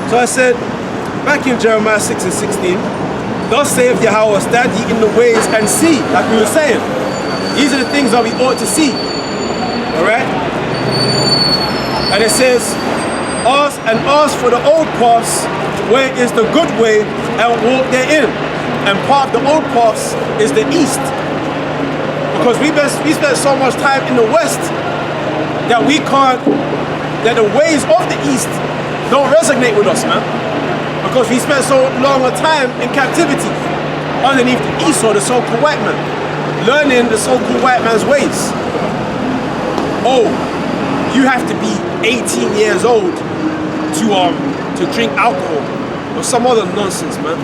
So I said, back in Jeremiah 6 and 16, thus saith Yahweh, stand ye in the ways and see, like we were saying. These are the things that we ought to see. Alright? And it says, ask for the old paths, where is the good way, and walk therein. And part of the old paths is the east. Because we spent so much time in the west that that the ways of the east don't resonate with us, man. Because we spent so long a time in captivity underneath the Esau, the so-called white man, learning the so-called white man's ways. Oh, you have to be 18 years old to drink alcohol or some other nonsense, man.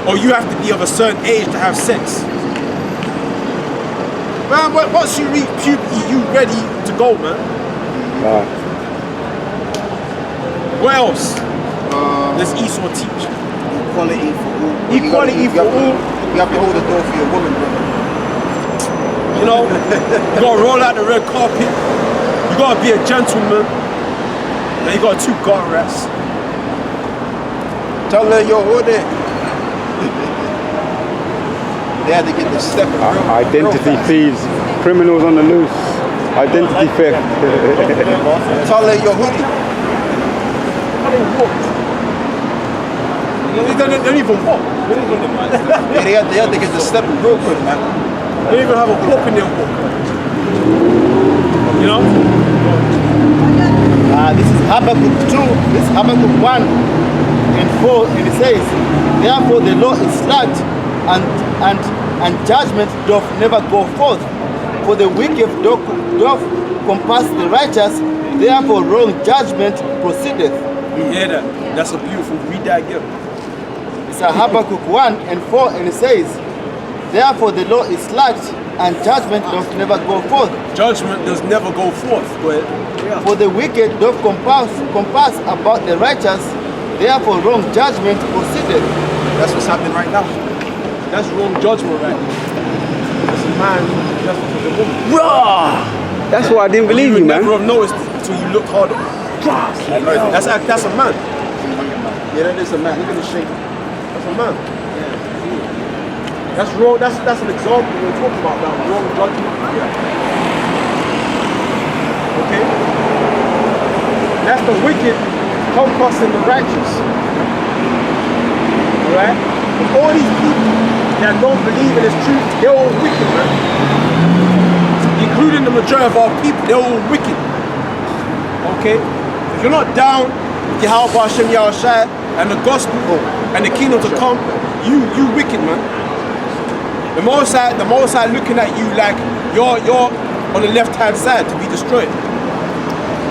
Or you have to be of a certain age to have sex. Man, once you reach puberty, you ready to go, man. Wow. What else does Esau teach? Equality for all. Equality for all. You have to hold the door for your woman, brother. You know, you gotta roll out the red carpet. You gotta be a gentleman. And you got 2 guard rats. Tell her you're hoodie. They had to get the step. Identity thieves, criminals on the loose, identity theft. Tell her your hoodie. They don't even walk. Yeah, they had to get the step real quick, man. They don't even have a walk in their walk. You know? This is Habakkuk 2, this is Habakkuk 1 and 4, and it says, therefore the law is slacked, and judgment doth never go forth. For the wicked doth compass the righteous, therefore wrong judgment proceedeth. You hear that? That's a beautiful, read that again. It's a Habakkuk 1 and 4, and it says, therefore the law is slacked, and judgment doth never go forth. Judgment does never go forth. Go ahead. For the wicked doth compass about the righteous, therefore wrong judgment proceedeth. That's what's happening right now. That's wrong judgment right now. That's a man just for the woman. Bruh! That's why I didn't believe you, man. You never have noticed until you look harder. That's a man. Yeah, that is a man. Look at the shape. That's a man. That's wrong. That's an example we're talking about now. Wrong judgment. Okay? That's the wicked compassing the righteous. Alright? All these people that don't believe in this truth, they're all wicked, man. Including the majority of our people, they're all wicked. Okay? If you're not down with Yahweh Hashem Yahushua and the gospel and the kingdom to come, you wicked, man. The Most High looking at you like you're on the left-hand side to be destroyed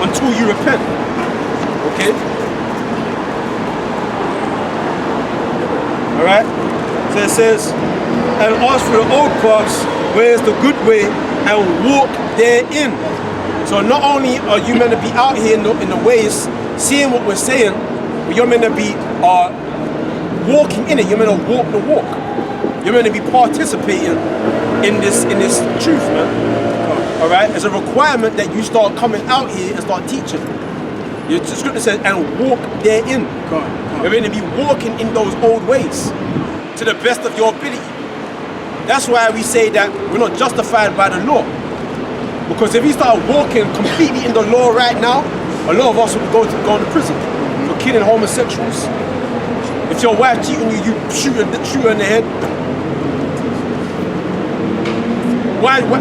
until you repent. Okay? Alright? So it says, and ask for the old paths, where is the good way, and walk therein. So not only are you meant to be out here in the ways, seeing what we're saying, but you're meant to be walking in it. You're meant to walk the walk. You're meant to be participating in this truth, man. Alright? It's a requirement that you start coming out here and start teaching. The scripture says, and walk therein. You're meant to be walking in those old ways to the best of your ability. That's why we say that we're not justified by the law. Because if you start walking completely in the law right now, a lot of us will go to prison for killing homosexuals. If your wife cheating you, you shoot her in the head.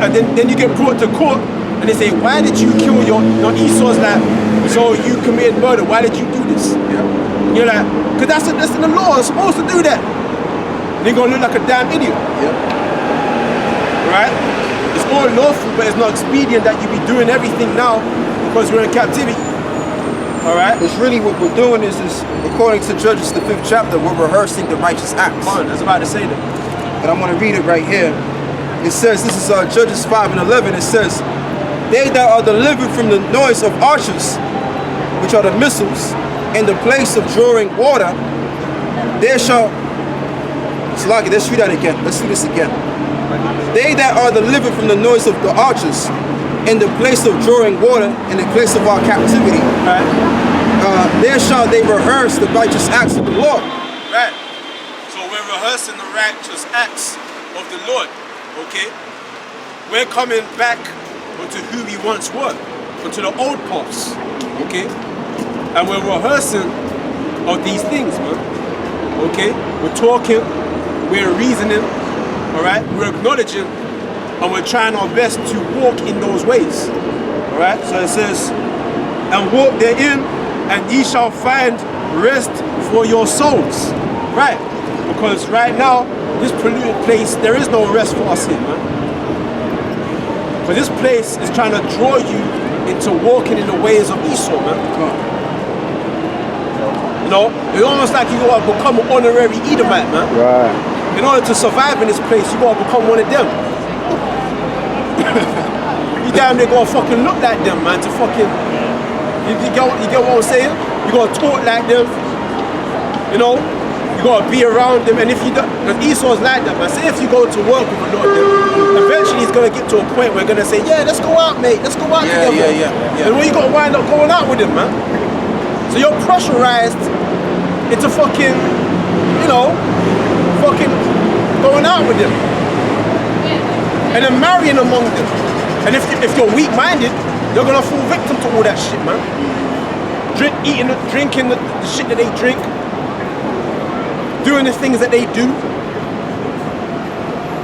Then you get brought to court and they say, why did you kill your Esau's life? So you committed murder. Why did you do this? Yeah. You're like, because that's in the law. I'm supposed to do that. And you're gonna look like a damn idiot. Yeah. Right? It's all lawful, but it's not expedient that you be doing everything now because we're in captivity. All right? It's really what we're doing is according to Judges, the 5th chapter, we're rehearsing the righteous acts. Fine, I was about to say that. And I'm going to read it right here. It says, this is Judges 5 and 11. It says, they that are delivered from the noise of archers, which are the missiles, in the place of drawing water, there shall... Slagi, let's read that again. Let's do this again. They that are delivered from the noise of the archers, in the place of drawing water, in the place of our captivity, there shall they rehearse the righteous acts of the Lord. Right. So we're rehearsing the righteous acts of the Lord. Okay? We're coming back to who we once were, to the old paths. Okay? And we're rehearsing of these things, man. Okay? We're talking, we're reasoning, alright? We're acknowledging, and we're trying our best to walk in those ways. Alright? So it says, and walk therein, and ye shall find rest for your souls. Right? Because right now, this polluted place, there is no rest for us here, man. But this place is trying to draw you into walking in the ways of Esau, man. You know, it's almost like you gotta become an honorary Edomite, man. Right. In order to survive in this place, you gotta become one of them. You damn near gotta fucking look like them, man, to fucking, you get what I'm saying? You gotta talk like them, you know? You gotta be around them, and if you don't, because Esau's like that, man. Say if you go to work with a lot of them, eventually he's gonna get to a point where we're gonna say, yeah, let's go out, mate, let's go out together. Yeah. And when you gotta wind up going out with him, man. So you're pressurized into fucking, you know, fucking going out with them. And then marrying among them. And if you're weak-minded, you're gonna fall victim to all that shit, man. Drinking the shit that they drink, doing the things that they do.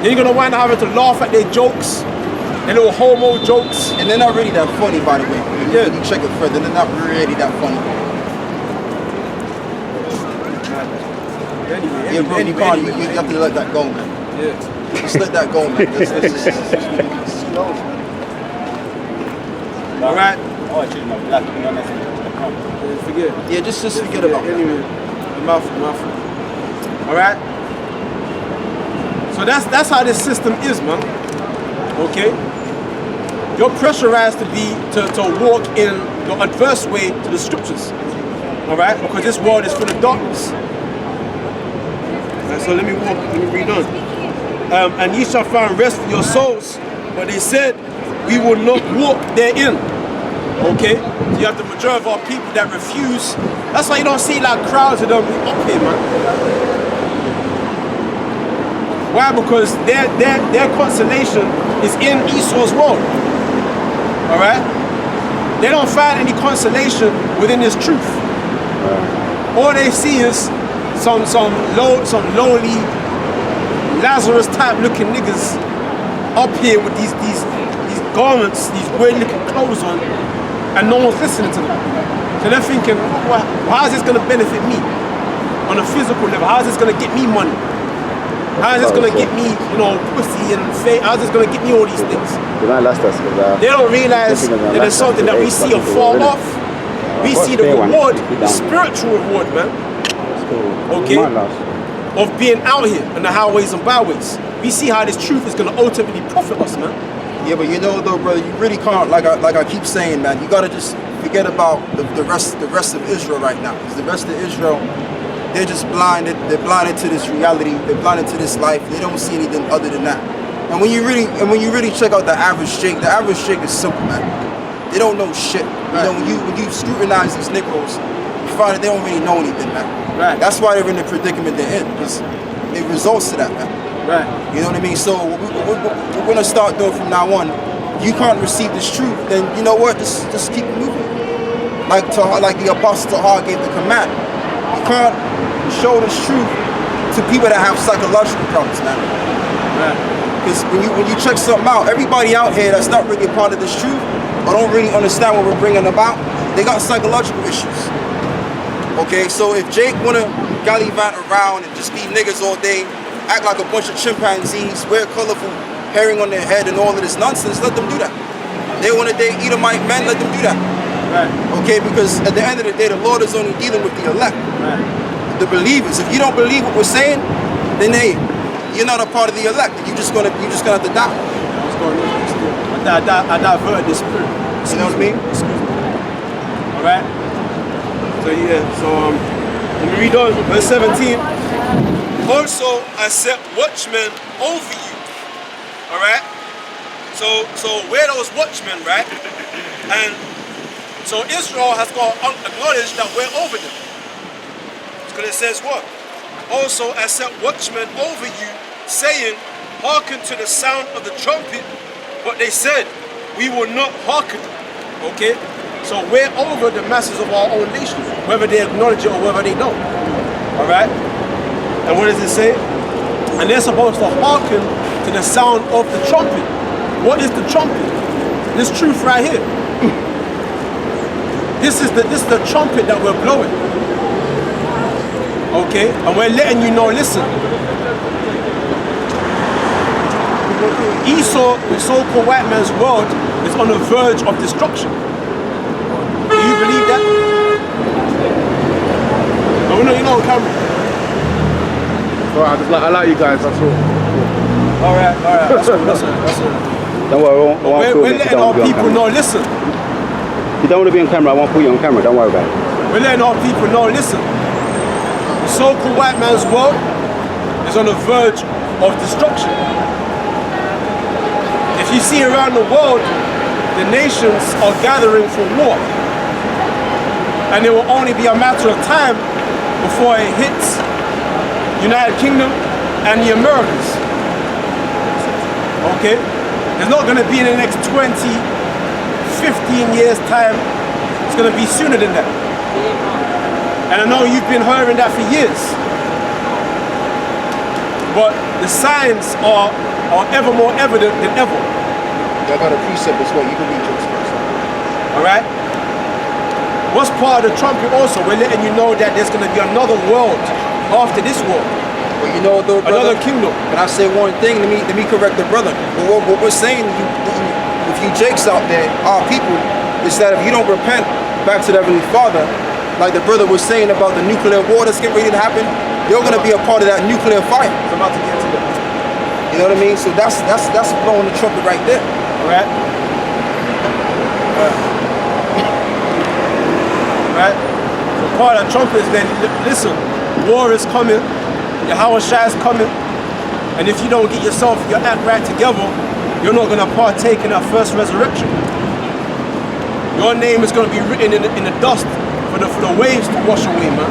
Then you're gonna wind up having to laugh at their jokes, their little homo jokes. And they're not really that funny, by the way. Yeah. When you check it further, they're not really that funny. Yeah, bro, you have to let that go, man. Yeah. Just let that go, man. All right. Oh, actually, no, black, to be honest. Forget. Yeah, just forget about that. Anyway, mouth. All right. So that's how this system is, man. Okay. You're pressurized to walk in the adverse way to the scriptures. All right, because this world is full of darkness. Right, so let me read on. And ye shall find rest for your souls. But they said, we will not walk therein. Okay? So you have the majority of our people that refuse. That's why you don't see like crowds of them up here, man. Why? Because their consolation is in Esau's world. Alright? They don't find any consolation within this truth. All they see is some lowly Lazarus type looking niggas up here with these garments, these weird looking clothes on, and no one's listening to them. So they're thinking, well, how is this gonna benefit me on a physical level? How is this gonna get me money? How is this gonna get me, you know, pussy and fame? How is this gonna get me all these things? They don't realize that there's something that we see afar off. We see the reward, the spiritual reward, man. Okay? Of being out here in the highways and byways. We see how this truth is gonna ultimately profit us, man. Yeah, but you know though, brother, you really can't, like I keep saying, man, you gotta just forget about the rest of Israel right now. Because the rest of Israel, they're just blinded. They're blinded to this reality. They're blinded to this life. They don't see anything other than that. And when you really check out the average Jake is simple, man. They don't know shit. Right. You know, when you scrutinize these Negroes, you find that they don't really know anything, man. Right. That's why they're in the predicament they're in, because it results to that, man. Right. You know what I mean? So what we're gonna start doing from now on, you can't receive this truth, then you know what? Just keep moving. Like the Apostle Tahar gave the command. You can't show this truth to people that have psychological problems, man. Right. Because when you check something out, everybody out here that's not really a part of this truth or don't really understand what we're bringing about, they got psychological issues. Okay, so if Jake wanna gallivant around and just be niggas all day, act like a bunch of chimpanzees, wear colorful herring on their head and all of this nonsense, let them do that. They wanna date Edomite men, let them do that. Right. Okay, because at the end of the day, the Lord is only dealing with the elect, Right. the believers. If you don't believe what we're saying, then you're not a part of the elect. You're just gonna have to die. What's going on? I diverted this spirit. You know what I mean? Excuse me. All right. So yeah. So let me read on verse 17. Also, I set watchmen over you. All right. So we're those watchmen, right? And So Israel has got to acknowledge that we're over them. Because it says what? Also I set watchmen over you, saying, hearken to the sound of the trumpet. But they said, we will not hearken. Okay? So we're over the masses of our own nation, whether they acknowledge it or whether they don't. Alright? And what does it say? And they're supposed to hearken to the sound of the trumpet. What is the trumpet? This truth right here. This is the trumpet that we're blowing. Okay? And we're letting you know, listen. Esau, the so-called white man's world, is on the verge of destruction. Do you believe that? No, we know you're not on camera. Alright, I like you guys, that's all. Alright, that's all. Don't worry, I won't film We're it if you letting don't our want to be on people camera. know, listen. If you don't want to be on camera, I won't put you on camera, don't worry about it. We're letting our people know, listen. The so-called white man's world is on the verge of destruction. If you see around the world, the nations are gathering for war. And it will only be a matter of time before it hits United Kingdom and the Americas. Okay? It's not going to be in the next 20, 15 years time. It's going to be sooner than that. And I know you've been hearing that for years. But the signs are ever more evident than ever. I got a precept as well. You can read yours first. Alright? What's part of the trumpet also? We're letting you know that there's going to be another world after this world. But you know though, brother, Another kingdom. Can I say one thing? Let me correct the brother. But what we're saying, if you jakes out there, our people, is that if you don't repent back to the Heavenly Father, like the brother was saying about the nuclear war that's getting ready to happen, you're going to be a part of that nuclear fire. I'm about to get to that. You know what I mean? So that's blowing the trumpet right there. Alright? Right? So part of the trumpet is then, listen, war is coming, Yahweh Shai is coming, and if you don't get yourself, your act right together, you're not going to partake in that first resurrection. Your name is going to be written in the dust for the waves to wash away, man.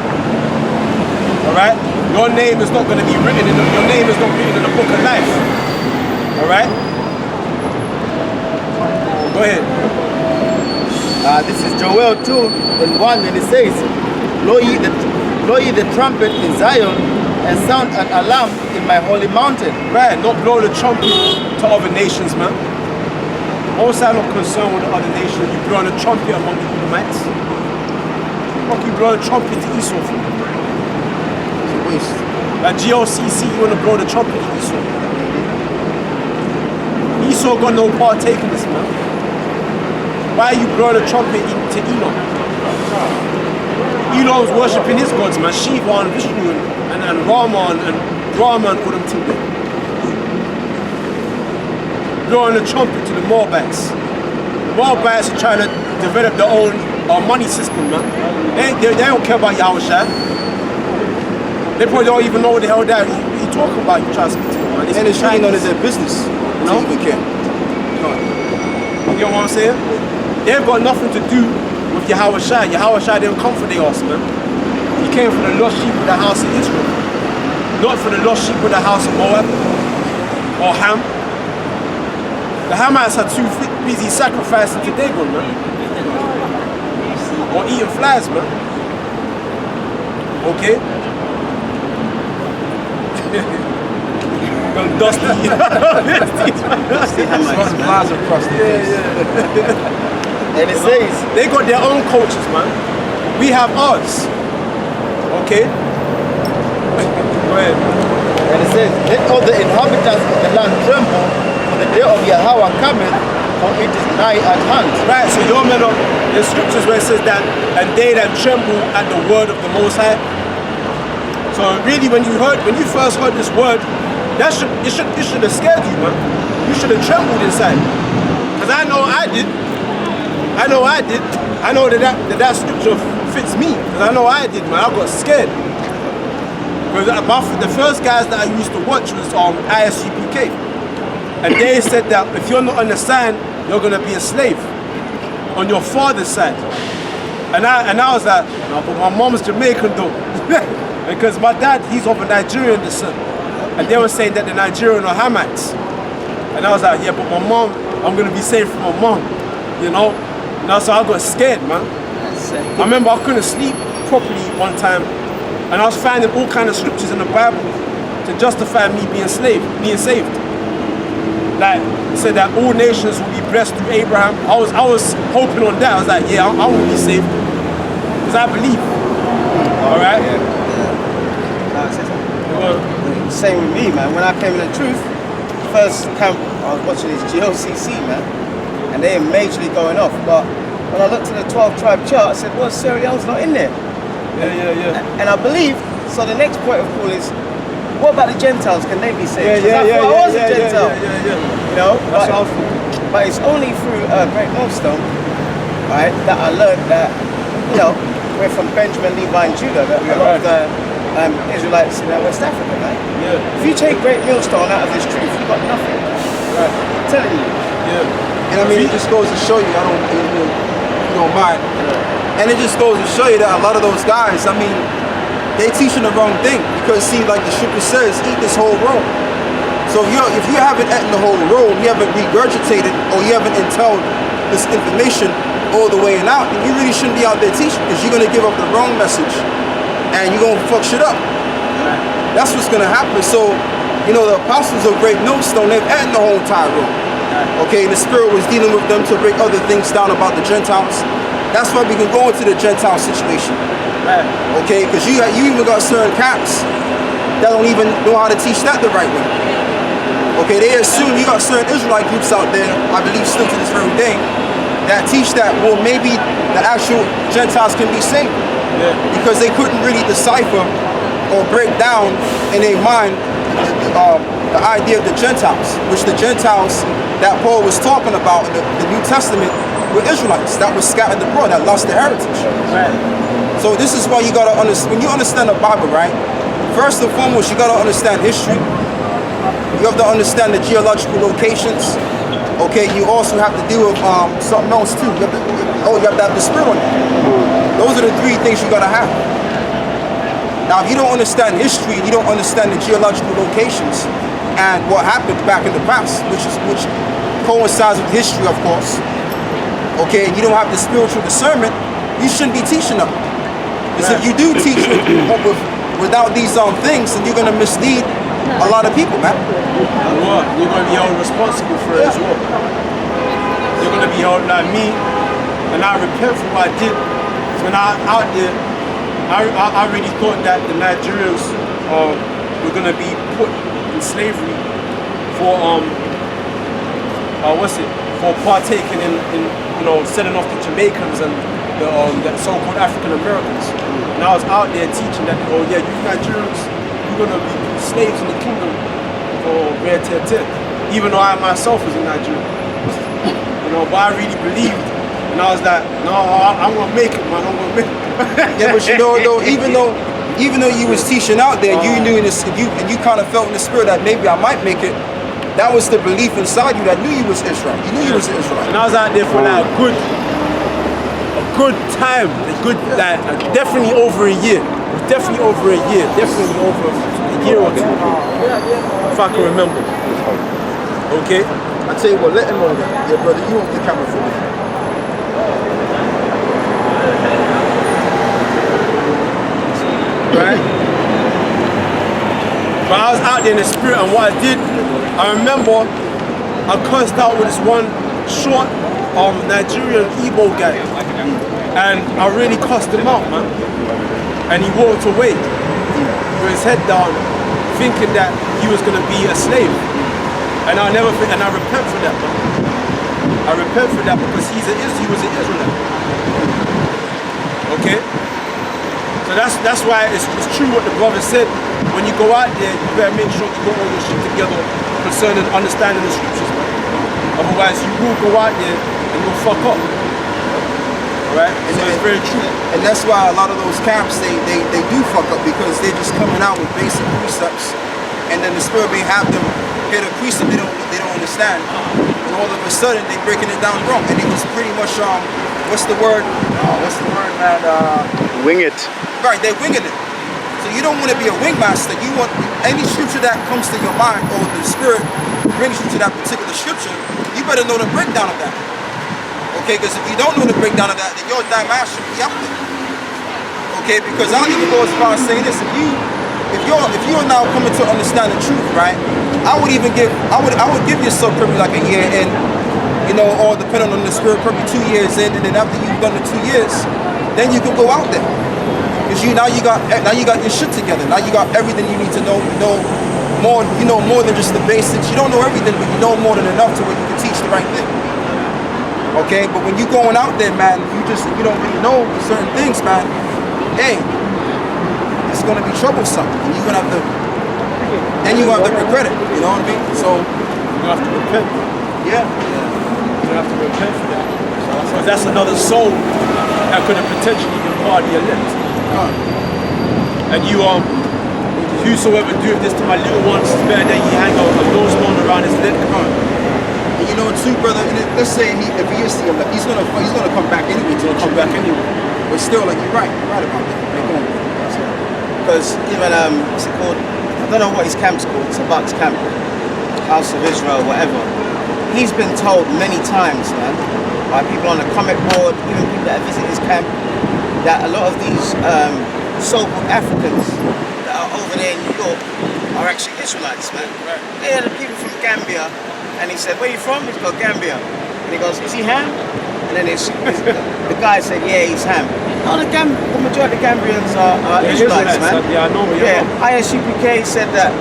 Alright? Your name is not going to be written your name is not written in the book of life. Alright? Go ahead. This is Joel 2:1, and it says, blow ye the trumpet in Zion, and sound an alarm in my holy mountain. Right, not blow the trumpet to other nations, man. Most I'm not concerned with the other nations. You blow the trumpet among the Edomites. Fuck you blow the trumpet to Esau for? It's a waste. Like GOCC, you want to blow the trumpet to Esau. Esau got no partake in this, man. Why are you blowing the trumpet to Elon? Elon's worshipping his gods, man. Shiva and Vishnu and Rama and Brahma and all them two there. Blowing the trumpet to the Moabites. The Moabites are trying to develop their own money system, man. They don't care about Yahweh Shai. They probably don't even know what the hell that you talking about. You try to speak to them, man. And it's really none of their business. No? You care. You know what I'm saying? They've got nothing to do with Yahweh Shai. Yahweh Shai didn't come for the ass, man. He came for the lost sheep of the house of Israel. Not for the lost sheep of the house of Moab or Ham. The Hamites are too busy sacrificing to Dagon, man. Or eating flies, man. Okay? Dusty. Flies across the face. And it says, They got their own cultures, man. We have ours. Okay? Go ahead. and it says, let all the inhabitants of the land tremble, for the day of Yahweh cometh, for it is nigh at hand. Right, so you're men of the scriptures where it says that, and they that tremble at the word of the Most High. So really, when you first heard this word, it should have scared you, man. You should have trembled inside. Because I know I did. I know that scripture fits me. Because I know I did, man. I got scared. Because the first guys that I used to watch was ISUPK. And they said that if you're not on the sign, you're going to be a slave. on your father's side. And I was like, no, but my mom's Jamaican though. Because my dad, he's of a Nigerian descent. And they were saying that the Nigerian are Hamites. And I was like, yeah, but my mom, I'm gonna be safe from my mom, you know? So I got scared, man. I remember I couldn't sleep properly one time, and I was finding all kind of scriptures in the Bible to justify me being saved. Like, it said that all nations will be blessed through Abraham. I was hoping on that. I was like, yeah, I will be saved. Because I believe. All right? Same with me, man. When I came in the truth, first camp I was watching is GOCC, man. And they are majorly going off. But when I looked at the 12 tribe chart, I said, well, Sierra Leone's not in there. Yeah. And I believe, so the next point of call is, what about the Gentiles? Can they be saved? I was a Gentile. You know, but it's only through Great Millstone, right, that I learned that, you know, we're from Benjamin, Levi, and Judah. That a lot of the Israelites in West Africa, man. If you take Great Millstone out of this truth, you've got nothing. Right. I'm telling you. And I mean, it just goes to show you, you don't mind. And it just goes to show you that a lot of those guys, I mean, they teaching the wrong thing. Because see, like the scripture says, eat this whole roll. So if you haven't eaten the whole roll, you haven't regurgitated, or you haven't entailed this information all the way and out, then you really shouldn't be out there teaching, because you're gonna give up the wrong message and you're gonna fuck shit up. That's what's gonna happen. So, you know, the apostles of Great Millstone, they've eaten the whole entire roll. Okay, the Spirit was dealing with them to break other things down about the Gentiles. That's why we can go into the Gentile situation. Okay, because you even got certain camps that don't even know how to teach that the right way. Okay, they assume you got certain Israelite groups out there, I believe still to this very day, that teach that, well, maybe the actual Gentiles can be saved. Because they couldn't really decipher or break down in their mind the idea of the Gentiles, which the Gentiles that Paul was talking about in the New Testament were Israelites that were scattered abroad, that lost their heritage. So this is why you gotta understand, when you understand the Bible, right? First and foremost, you gotta understand history. You have to understand the geological locations. Okay, you also have to deal with something else too. You have to have the Spirit on you. Those are the three things you gotta have. Now, if you don't understand history, you don't understand the geological locations and what happened back in the past, which coincides with history, of course. Okay, and you don't have the spiritual discernment, you shouldn't be teaching them. Because if you do teach without these things, then you're gonna mislead a lot of people, man. You're gonna be held responsible for it as well. You're gonna be held like me, and I repent for what I did. When I out there, I really thought that the Nigerians were gonna be put in slavery for for partaking in selling off the Jamaicans and the so-called African Americans. And I was out there teaching that, oh yeah, you Nigerians, you're gonna be slaves in the kingdom for rare tear. Even though I myself was in Nigeria. But I really believed. And I was like, no, I'm gonna make it, man. I'm gonna make it. Yeah, but though, even though you was teaching out there, you knew and you kind of felt in the spirit that maybe I might make it. That was the belief inside you that knew you was Israel. You knew you was Israel. And I was out there for like a good time, definitely over a year. Definitely over a year or two, if I can remember. Okay. I tell you what, let him know that. Yeah, brother, you hold the camera for me. Right? But I was out there in the spirit, and what I did, I remember I cursed out with this one short Nigerian Igbo guy, and I really cussed him out, man. And he walked away with his head down, thinking that he was gonna be a slave. And I repent for that, man. I repent for that because he was an Israelite. Okay? So that's why it's true what the brother said. When you go out there, you better make sure you got all your shit together concerning understanding the scriptures, man. Otherwise, you will go out there and you'll fuck up. Alright? So it's very true. And that's why a lot of those camps, they do fuck up, because they're just coming out with basic precepts, and then the Spirit may have them hit a precept they don't understand, and all of a sudden they're breaking it down wrong. And it was pretty much what's the word, man? Wing it. Right, they're winging it. So you don't want to be a wingmaster. You want any scripture that comes to your mind or the Spirit brings you to that particular scripture, you better know the breakdown of that. Okay, because if you don't know the breakdown of that, then your diamond should be out there. Okay, because I'll even go as far as saying this: if you're now coming to understand the truth, right? I would give yourself probably like a year in, you know, or depending on the Spirit, probably 2 years in, and then after you've done the 2 years, then you can go out there. Because now you got your shit together. Now you got everything you need to know. You know more than just the basics. You don't know everything, but you know more than enough to where you can teach the right thing. Okay, but when you going out there, man, you don't really know certain things, man. Hey, it's gonna be troublesome, and you're gonna have to. Then you have to regret it. You know what I mean? So You're gonna have to repent. yeah. You're gonna have to repent for that. Because that's another soul that could have potentially been part of your lips. And you whosoever doeth this to my little ones is better than he hang a millstone around his neck. And you know too, brother. Let's say if he is still, he's gonna come back anyway. But still, like you're right about that. Because even what's it called? I don't know what his camp's called. It's a Bucks camp, House of Israel, whatever. He's been told many times, man, by people on the comment board, even people that visit his camp, that a lot of these so-called Africans that are over there in New York are actually Israelites, man. Right. They are the people from Gambia, and he said, "Where you from?" He's got Gambia, and he goes, "Is he Ham?" And then the guy said, "Yeah, he's Ham." No, the majority of the Gambians are Israelites, man. Yeah, I know. Yeah, ISUPK said that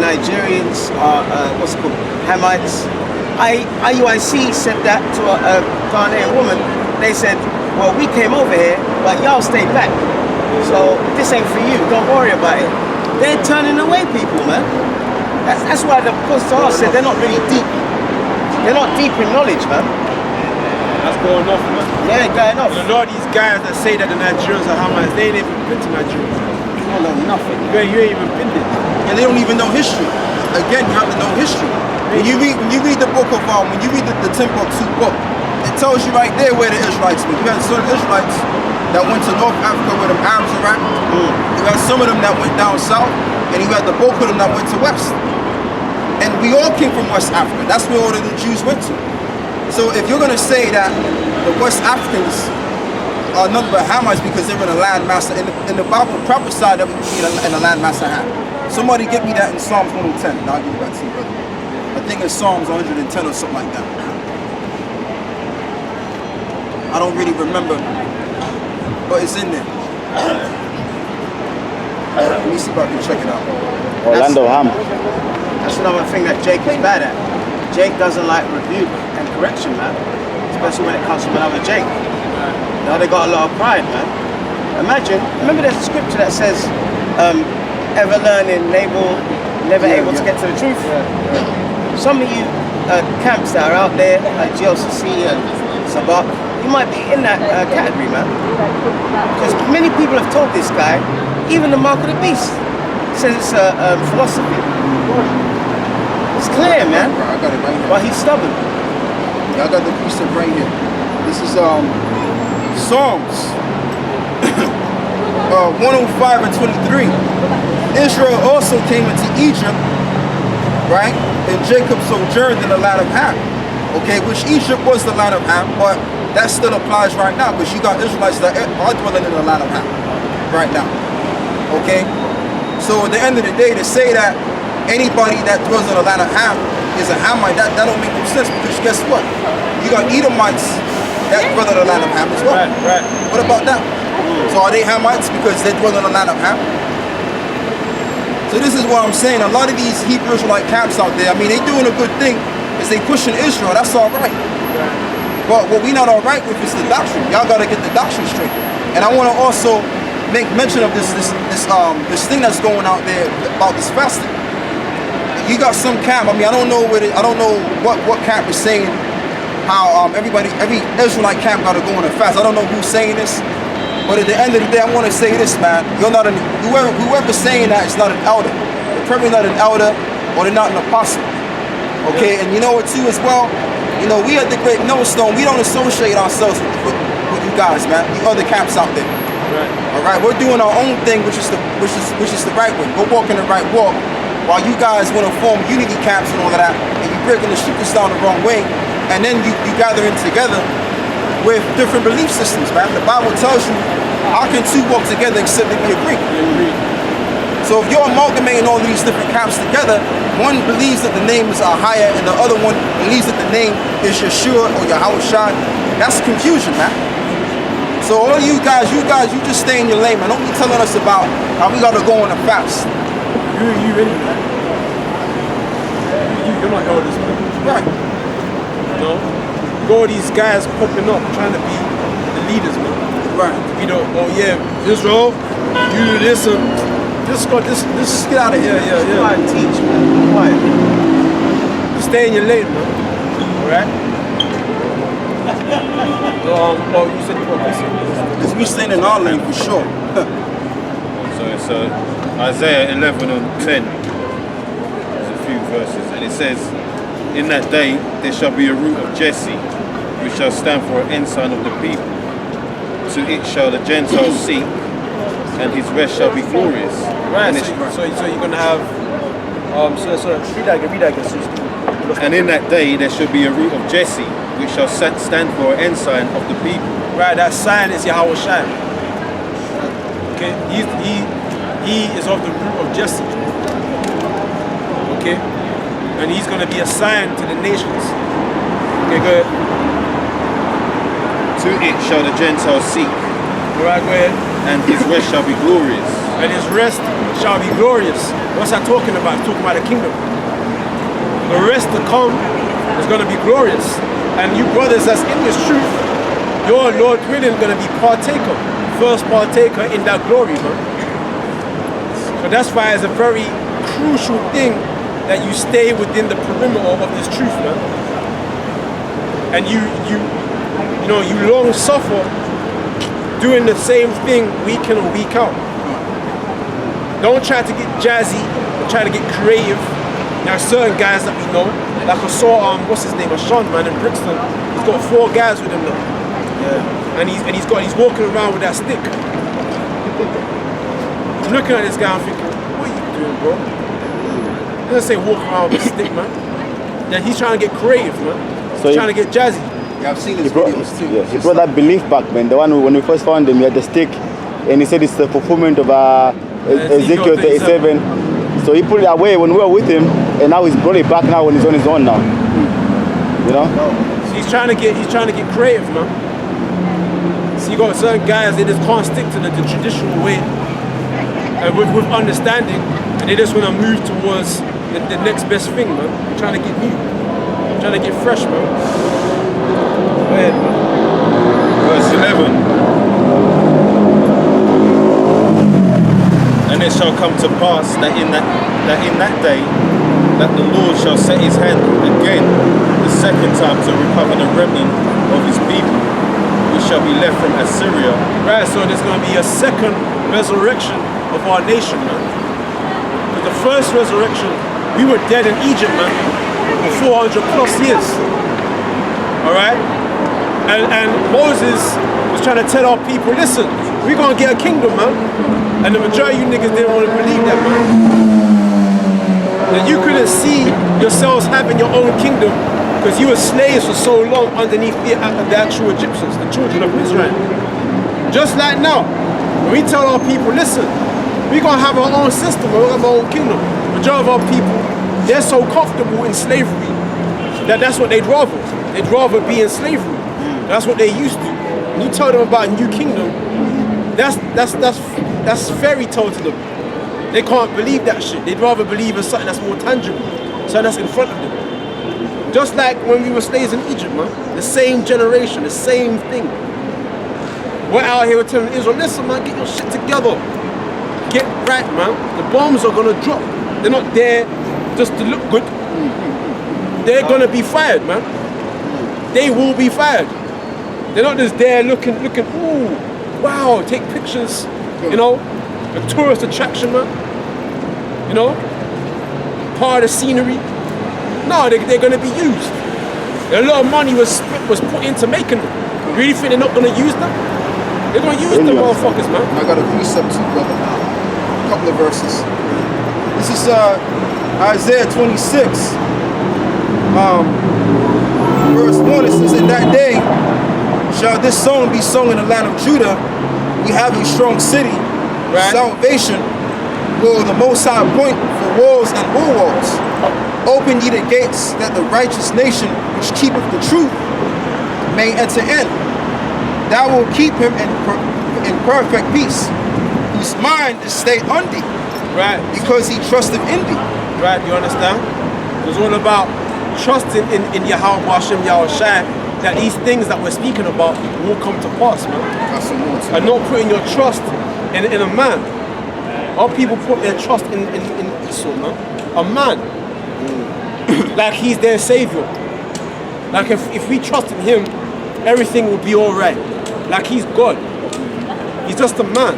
Nigerians are what's it called, Hamites. IUIC said that to a Ghanaian woman. They said, "Well, we came over here, but y'all stayed back. So this ain't for you. Don't worry about it." They're turning away people, man. That's why the Apostle said they're not really deep. They're not deep in knowledge, man. That's going off, man. Yeah, going off. And a lot of these guys that say that the Nigerians are Hamites, they ain't even been to Nigeria. You don't know nothing. You ain't even been there. And they don't even know history. Again, you have to know history. When you read the book of when you read the Timbuktu book, it tells you right there where the Israelites were. You had certain Israelites that went to North Africa where the Arabs are at. You had some of them that went down south, and you had the bulk of them that went to west. And we all came from West Africa. That's where all of the Jews went to. So if you're gonna say that the West Africans are nothing but Hamites because they were in a landmaster, in the Bible prophesied that we would be in a landmaster hand. Somebody get me that in Psalms 110, and I'll give you that to you, brother. I think it's Psalms 110 or something like that. I don't really remember, but it's in there. Let me see if I can check it out. Orlando Ham. That's another thing that Jake is bad at. Jake doesn't like rebuke and correction, man. Especially when it comes from another Jake. You know, they got a lot of pride, man. Remember there's a scripture that says, ever learning, never able to get to the truth. Some of you camps that are out there, like GLCC and Sabak, you might be in that category, man. Because many people have told this guy, even the Mark of the Beast says it's a philosophy. It's clear, man. I got it right here. But he's stubborn. Yeah, I got the precept right here. This is Psalms 105 and 23. Israel also came into Egypt, right? And Jacob sojourned in the land of Ham. Okay, which Egypt was the land of Ham, but that still applies right now because you got Israelites that are dwelling in the land of Ham right now. Okay? So at the end of the day, to say that anybody that dwells in the land of Ham is a Hamite, that don't make no sense because guess what? You got Edomites that dwell in the land of Ham as well. Right. What about that? So are they Hamites because they dwell in the land of Ham? So this is what I'm saying. A lot of these Hebrew Israelite camps out there, I mean, they doing a good thing because they pushing Israel. That's all right. But what we not all right with is the doctrine. Y'all got to get the doctrine straight. And I want to also make mention of this thing that's going out there about this fasting. You got some camp. I mean, I don't know what camp is saying how every Israelite camp got to go on a fast. I don't know who's saying this, but at the end of the day, I want to say this, man. You're not whoever's saying that is not an elder. They're probably not an elder, or they're not an apostle. Okay, and you know what too as well. You know, we at the Great Millstone, we don't associate ourselves you guys, man. You other camps out there. Right. All right, we're doing our own thing, which is the right way. We're walking the right walk, while you guys want to form unity camps and all of that, and you're breaking the scriptures down the wrong way, and then you gathering together with different belief systems, man. The Bible tells you, how can two walk together except they be agreed? So if you're amalgamating all these different camps together, one believes that the name is Ahaya, and the other one believes that the name is Yeshua or Yahushua. That's confusion, man. So all you guys, you just stay in your lane, man. Don't be telling us about how we gotta go on a fast. You really, man. You're not elders, man. Right. You know? You got all these guys popping up trying to be the leaders, man. Right. You know, oh yeah, Israel, you do this and this get out of here, yeah. Quiet, teach, man. Quiet. Just stay in your lane, man. Alright? Oh, you said you got this. Because we staying in our lane for sure. So it's Isaiah 11 and 10. There's a few verses, and it says, "In that day there shall be a root of Jesse, which shall stand for an ensign of the people. To it shall the Gentiles seek, and his rest shall be glorious." Right, And, so you're gonna have so read that again, sister. and in that day there shall be a root of Jesse, which shall stand for an ensign of the people. Right, that sign is Yahweh Shai. Okay, he is of the root of Jesse. Okay, and he's gonna be a sign to the nations. Okay, go ahead. To it shall the Gentiles seek, All right, go ahead. and his rest shall be glorious. And his rest shall be glorious. What's that talking about? It's talking about the kingdom. The rest to come is gonna be glorious. And you brothers that's in this truth, your Lord willing gonna be partaker, first partaker in that glory, man. So that's why it's a very crucial thing that you stay within the perimeter of this truth, man. And you long suffer doing the same thing week in and week out. Don't try to get jazzy or try to get creative. There are certain guys that we know, like I saw what's his name, Sean, man, in Brixton. He's got 4 guys with him now. Yeah. And he's walking around with that stick. I'm looking at this guy, I'm thinking, what are you doing, bro? He doesn't say walk around with a stick, man. Yeah, he's trying to get creative, man. So He's trying to get jazzy. Yeah, I've seen He his brought, videos too. yeah, he brought that belief back, man. The one when we first found him, he had the stick, and he said it's the fulfillment of Ezekiel 37. So he put it away when we were with him, and now he's brought it back now when he's on his own now. You know? So he's trying to get creative, man. So you got certain guys, they just can't stick to the traditional way, and with understanding, and they just want to move towards the next best thing, man. Trying to get new, trying to get fresh, man. Go ahead, man. Verse 11. And it shall come to pass that in that day that the Lord shall set his hand again the second time to recover the remnant of his people, which shall be left from Assyria. Right, so there's going to be a second resurrection of our nation, man. But the first resurrection, we were dead in Egypt, man, for 400 plus years. All right? And Moses was trying to tell our people, listen, we're going to get a kingdom, man. And the majority of you niggas didn't want to believe that, man. That you couldn't see yourselves having your own kingdom because you were slaves for so long underneath the actual Egyptians, the children of Israel. Just like now, when we tell our people, listen, we're going to have our own system, we're going to have our own kingdom. The majority of our people, they're so comfortable in slavery that that's what they'd rather. They'd rather be in slavery. That's what they used to. When you tell them about a new kingdom, that's fairy tale to them. They can't believe that shit. They'd rather believe in something that's more tangible, something that's in front of them. Just like when we were slaves in Egypt, man. The same generation, the same thing. We're out here telling Israel, listen, man, get your shit together. Get right, man. The bombs are gonna drop. They're not there just to look good. They're gonna be fired, man. They will be fired. They're not just there looking, ooh, wow, take pictures, you know, a tourist attraction, man. You know, part of the scenery. No, they're gonna be used. A lot of money was put into making them. really think they're not gonna use them? They're gonna use them motherfuckers, man. I got a precept too, brother. A couple of verses. This is Isaiah 26. Verse 1, it says, in that day shall this song be sung in the land of Judah. We have a strong city, salvation will the Most High appoint for walls and bulwarks. Open ye the gates, that the righteous nation which keepeth the truth may enter in. Thou wilt keep him in perfect peace, whose mind is stayed on thee, Right. because he trusteth in thee. Right, you understand? It's all about trusting in Yahweh Hashem Yahweh Shai, that these things that we're speaking about will come to pass, man. That's some more too. And not putting your trust in a man. All people put their trust in Esau, man. A man. Like he's their savior. Like if we trust in him, everything will be alright. Like he's God. He's just a man.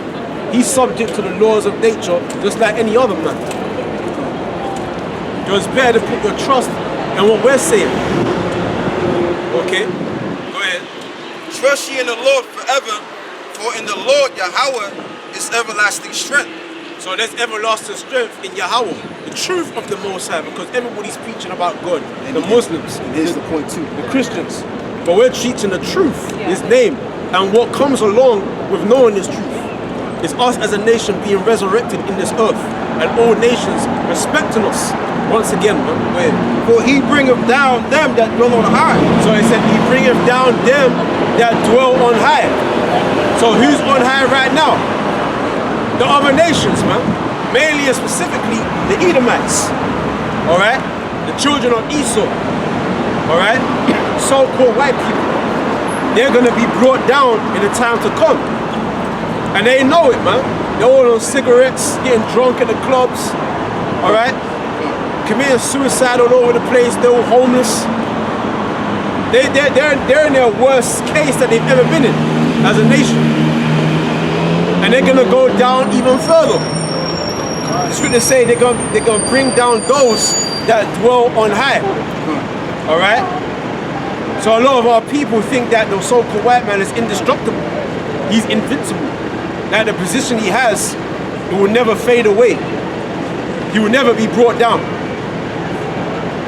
He's subject to the laws of nature, just like any other man. So it's better to put your trust in what we're saying. Okay? Go ahead. Trust ye in the Lord forever, for in the Lord Yahweh is everlasting strength. So there's everlasting strength in Yahweh, the truth of the Most High, because everybody's preaching about God. The Muslims, Here's the point too. the Christians. But we're teaching the truth, His name, and what comes along with knowing His truth. It's us as a nation being resurrected in this earth, and all nations respecting us. Once again, man, wait. For he bringeth down them that dwell on high. So He said, He bringeth down them that dwell on high. So who's on high right now? The other nations, man. Mainly and specifically the Edomites. Alright? The children of Esau. Alright? So-called white people. They're gonna be brought down in the time to come. And they know it, man. They're all on cigarettes, getting drunk at the clubs. Alright? Committing suicide all over the place, they're all homeless. They're in their worst case that they've ever been in as a nation. And they're gonna go down even further. The scriptures say they're gonna bring down those that dwell on high. Alright? So a lot of our people think that the so-called white man is indestructible. He's invincible. That the position he has, it will never fade away. He will never be brought down.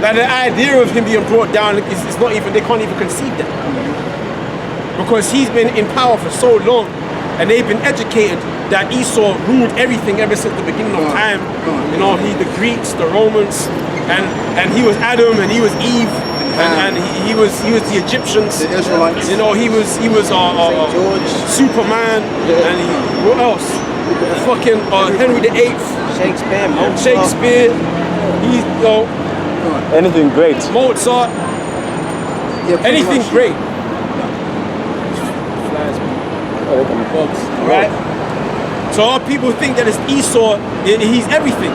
Like the idea of him being brought down is not even, they can't even conceive that. Because he's been in power for so long, and they've been educated that Esau ruled everything ever since the beginning of time. You know, the Greeks, the Romans, and he was Adam and he was Eve, and he was the Egyptians. The Israelites. You know, he was Superman, and what else? Fucking Henry VIII. Shakespeare, Mozart. Shakespeare. He's Anything great. Mozart. Yeah, pretty Anything much. great. Bugs, right? So our people think that it's Esau, he's everything.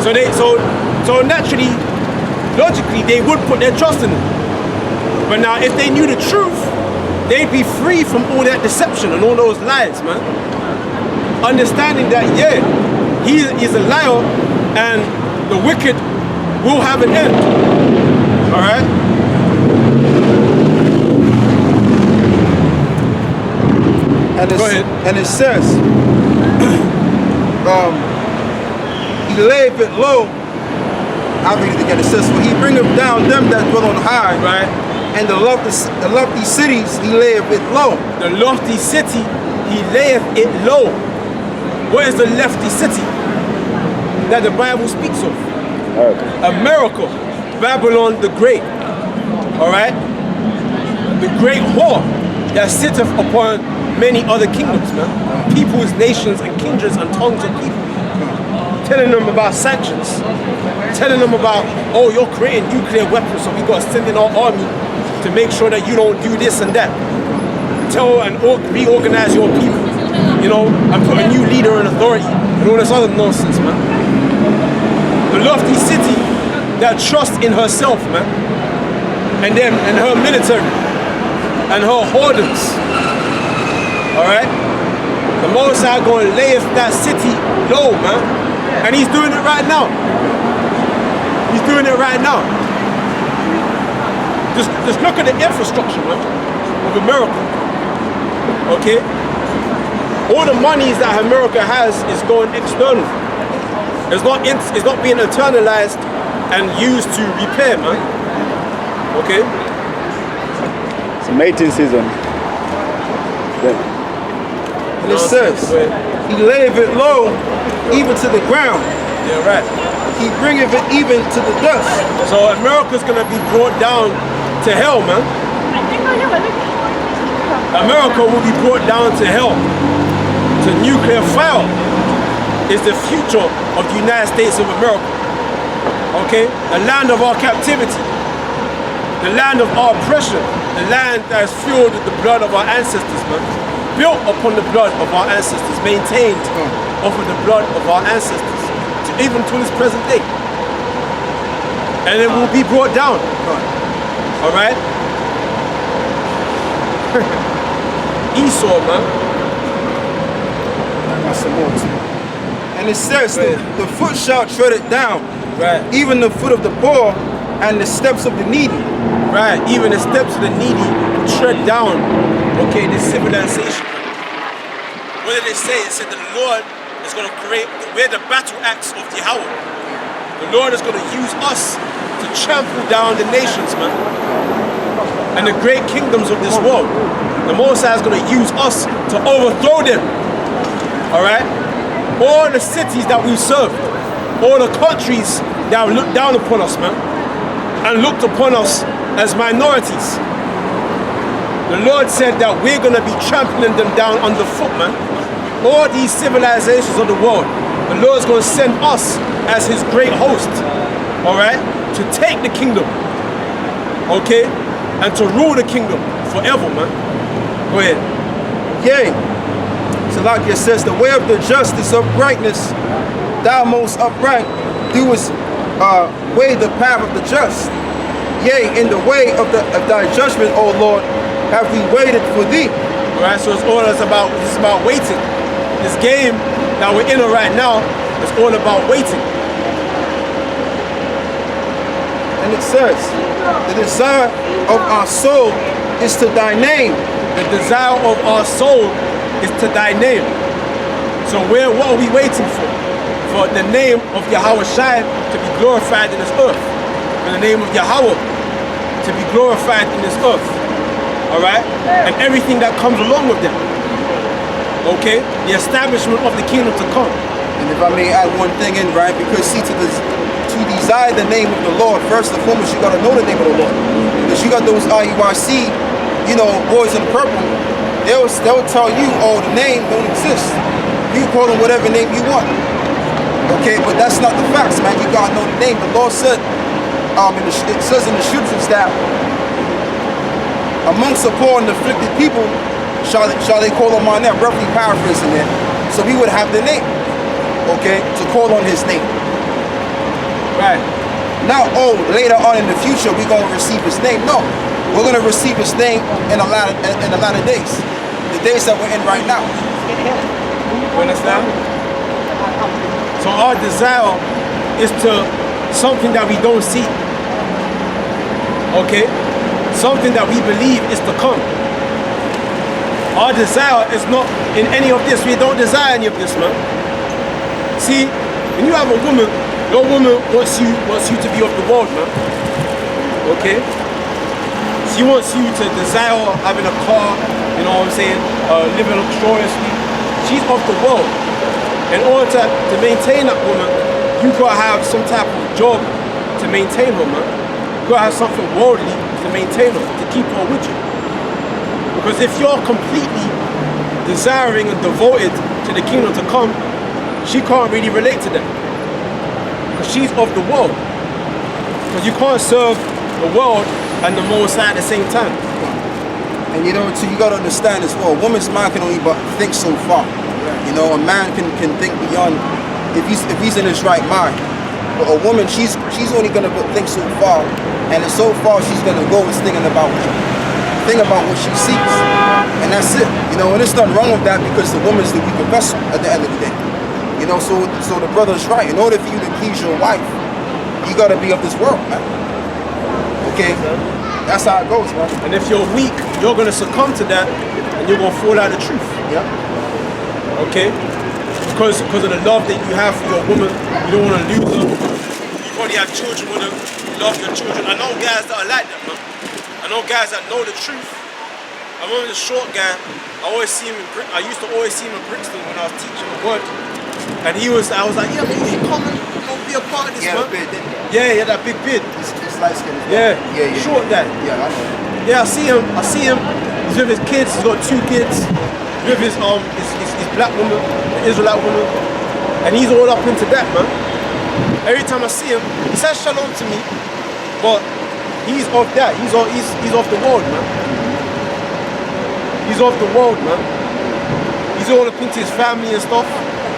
So naturally, logically, they would put their trust in him. But now, if they knew the truth, they'd be free from all that deception and all those lies, man. Understanding that, yeah, he's a liar, and the wicked will have an end. All right? And it says, he layeth it low. I'll read it again. It says, for he bringeth down them that dwell on high, Right? and the lofty cities he layeth it low. The lofty city, he layeth it low. What is the lofty city that the Bible speaks of? America. Babylon the Great. Alright? The great whore that sitteth upon many other kingdoms, man. Peoples, nations, and kindreds and tongues of people. Telling them about sanctions. Telling them about, oh, you're creating nuclear weapons, so we got to send in our army to make sure that you don't do this and that. Tell and reorganize your people, you know, and put a new leader in authority and all this other nonsense, man. The lofty city that trusts in herself, man, and them and her military and her hoarders. All right, the Most High going to lay that city low, man, and He's doing it right now. He's doing it right now. Just look at the infrastructure, man. with America. Okay? All the monies that America has is going external. It's not being internalized and used to repair, man. Okay? It's mating season. And it says, he layeth it low, even to the ground. Yeah, right. He bringeth it even to the dust. So America's gonna be brought down to hell, man. America will be brought down to hell, to nuclear fire. Is the future of the United States of America. Okay? The land of our captivity, the land of our oppression, the land that is filled with the blood of our ancestors, man. Built upon the blood of our ancestors, maintained off of the blood of our ancestors, even to this present day. And it will be brought down. Alright? Esau, man. Got some more too. And it says, the foot shall tread it down, Right. even the foot of the poor and the steps of the needy. Right, even the steps of the needy will tread down, okay, this civilization. What did they say? It said that the Lord is going to create, we're the battle axe of Yahweh. The Lord is going to use us to trample down the nations, man. And the great kingdoms of this world. The Most High is going to use us to overthrow them. Alright? All the cities that we serve, all the countries that have looked down upon us, man, and looked upon us as minorities. The Lord said that we're going to be trampling them down underfoot, man. All these civilizations of the world, the Lord's going to send us as his great host, all right, to take the kingdom, okay, and to rule the kingdom forever, man. Go ahead. Yea, so like it says, the way of the just is uprightness. Thou most upright doest weigh the path of the just. Yea, in the way of thy judgment, O Lord, have we waited for thee. All right, so it's about waiting. This game that we're in right now is all about waiting. And it says, the desire of our soul is to thy name. The desire of our soul is to thy name. So what are we waiting for? For the name of Yahweh Shai to be glorified in this earth. For the name of Yahweh to be glorified in this earth. Alright? And everything that comes along with that. Okay? The establishment of the kingdom to come. And if I may add one thing in, right? Because see, to desire the name of the Lord, first and foremost, you got to know the name of the Lord. Because you got those IUIC, boys in purple, they'll tell you, oh, the name don't exist. You call them whatever name you want. Okay, but that's not the facts, man. You got to know the name. The Lord said, it says in the scriptures that amongst the poor and afflicted people shall they call on my name, roughly paraphrasing it. So we would have the name, okay, to call on his name. Right. Now, later on in the future, we're going to receive his name. No, we're going to receive his name in a lot of days. The days that we're in right now. You understand? So our desire is to something that we don't see. Okay? Something that we believe is to come. Our desire is not in any of this. We don't desire any of this, man. See, when you have a woman, your woman wants you to be of the world, man. Okay? She wants you to desire having a car, you know what I'm saying, living luxuriously. She's of the world. In order to maintain that woman, you gotta have some type of job to maintain her, man. You gotta have something worldly to maintain her, to keep her with you. Because if you're completely desiring and devoted to the kingdom to come, she can't really relate to them. Because she's of the world. Because you can't serve the world and the Most High at the same time. And so you gotta understand as well, a woman's mind can only but think so far. A man can think beyond if he's in his right mind. But a woman, she's only gonna think so far, and so far she's gonna go is thinking about what she seeks, and that's it. And there's nothing wrong with that because the woman's the weaker vessel at the end of the day. So the brother's right. In order for you to please your wife, you gotta be of this world, man. Okay. That's how it goes, man. And if you're weak, you're gonna succumb to that, and you're gonna fall out of truth. Yeah. Okay? Because of the love that you have for your woman, you don't want to lose her. You probably have children with her, you love your children. I know guys that are like that, man. I know guys that know the truth. I remember the short guy, I used to always see him in Brixton when I was teaching the word. And I was like, yeah, man, you come and be a part of this, man. Beard, didn't he? Yeah, he had that big beard. It's light skin as well. Yeah, short guy. Yeah, I know. Yeah, I see him. He's with his kids. He's got 2 kids. He's with his black woman, the Israelite woman, and he's all up into that, man. Every time I see him, he says shalom to me, but he's off that. He's off the world, man. He's off the world, man. He's all up into his family and stuff.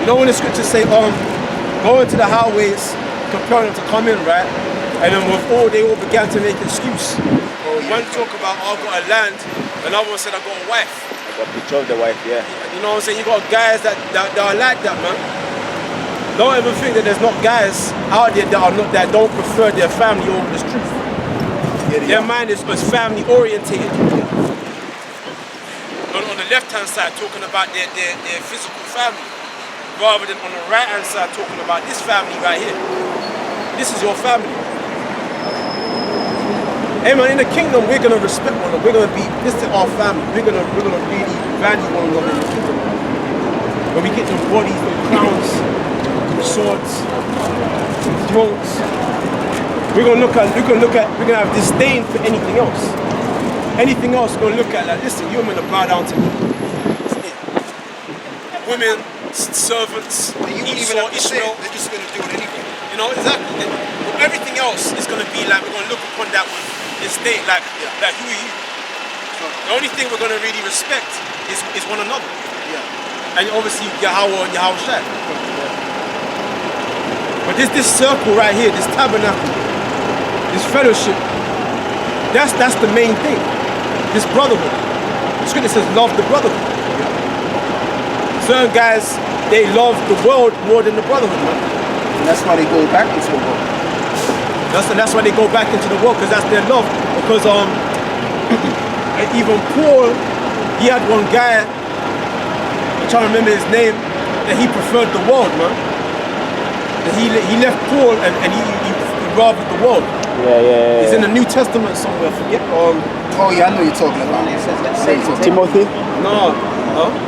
You know when the scriptures say, go into the highways, compelling them to come in, right? And then they all began to make excuse. One talk about, I've got a land, another one said, I've got a wife. Got a picture of the wife, yeah. You know what I'm saying? You got guys that are like that, man. Don't ever think that there's not guys out there that don't prefer their family over this truth. Their mind is family orientated. On the left hand side, talking about their physical family, rather than on the right hand side talking about this family right here. This is your family. Hey man, in the kingdom we're gonna respect one another. We're gonna be, this is our family. We're gonna really value one another in the kingdom. When we get them bodies, them crowns, them swords, throats, we're gonna have disdain for anything else. Anything else we're gonna look at like, listen, you're gonna bow down to me. Women, servants, Esau, Ishmael, they're just gonna do it anyway. you know, exactly. Everything else is gonna be like, we're gonna look upon that with disdain, like who are you? The only thing we're gonna really respect is one another. Yeah. And obviously Yahweh and Yahweh Shai. But this circle right here, this tabernacle, this fellowship, that's the main thing. This brotherhood. The scripture says love the brotherhood. Certain guys, they love the world more than the brotherhood, man. And that's why they go back into the world. That's why they go back into the world, because that's their love. Because even Paul, he had one guy, I'm trying to remember his name, that he preferred the world, man. That he left Paul and he rather the world. Yeah. He's in the New Testament somewhere, I forget. Oh yeah, I know you're talking about. Timothy? No,